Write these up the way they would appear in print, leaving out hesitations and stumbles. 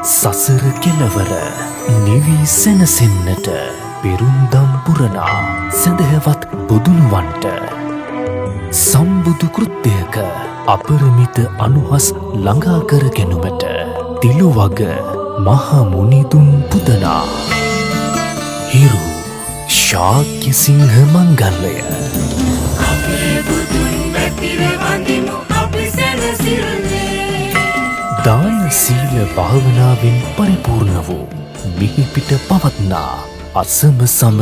සසර කෙලවර නිවී සැනසෙන්නට පෙරුම්දම් පුරනා සැදැහැවත් බුදුනුවන්ට සම්බුදු කෘත්‍යයක අපරිමිත අනුහස් ළඟා කර ගැනුමට තිළුවග මහමුනිදුන් පුදනා හිරු ශාක්‍ය සිංහ මංගල්‍යය දාන සීල භාවනාවෙන් පරිපූර්ණ වූ මිහිපිට පවත්නා අසම සම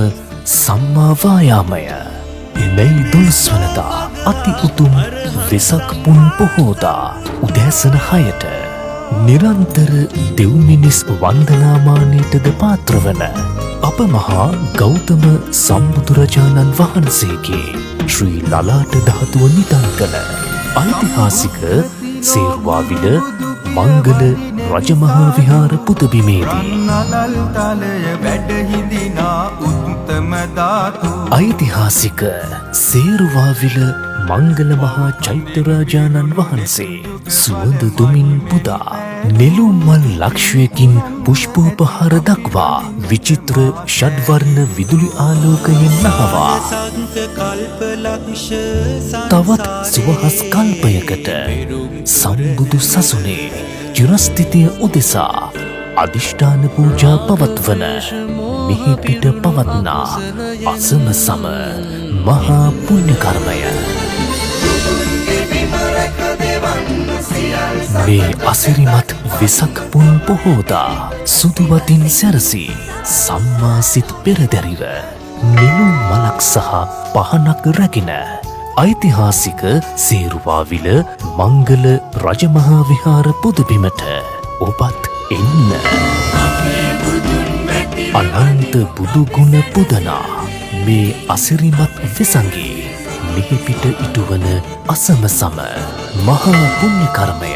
සම්මා වායාමය මෙයි 12 වනදා අති උතුම් වෙසක් පුන් පොහෝදා උදෑසන 6ට නිරන්තර දෙව්මිනිස් වන්දනාමානයටද පාත්‍රවන අප මහා ගෞතම සම්බුදුරජාණන් වහන්සේගේ ශ්‍රී ලලාට ධාතුව නිදන් කළ ඓතිහාසික සේරුවාවිල මංගල රජමහා විහාර පුදබිමේදී ඓතිහාසික සේරුවාවිල මංගල මහා චෛත්‍යරාජාණන් වහන්සේ සුවඳ දුමින් පුදා නෙළුම් මල් ලක්ෂයකින් පුෂ්පෝපහාර දක්වා විචිත්‍ර ෂඩ්වර්ණ විදුලි ආලෝකයෙන් නහවා තවත් සුවහස් කල්පයකට සම්බුදු සසුනේ චිරස්ථිතිය උදෙසා අධිෂ්ඨාන පූජා පවත්වන මිහිපිට පවත්නා අසම සම මහා පුණ්‍ය කර්මය මේ අසිරිමත් වෙසක් පුන් පොහෝදා සුදුවතින් සැරසී සම්මා සිත් පෙරදැරිව නෙළුම් මලක් සහ පහනක් රැගෙන ඓතිහාසික සේරුවාවිල මංගල රජමහා විහාර පුදබිමට ඔබත් එන්න. අනන්ත බුදු ගුණ පුදනා මේ අසිරිමත් වෙසඟේ මිහිපිට ඉටුවන අසම සම මහා පුණ්‍ය කර්මය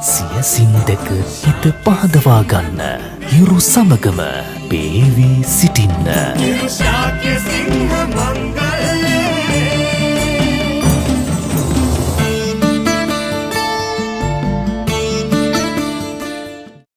සියසින් දැක හිත පහදවා ගන්න හිරු සමගම පේවී සිටින්න.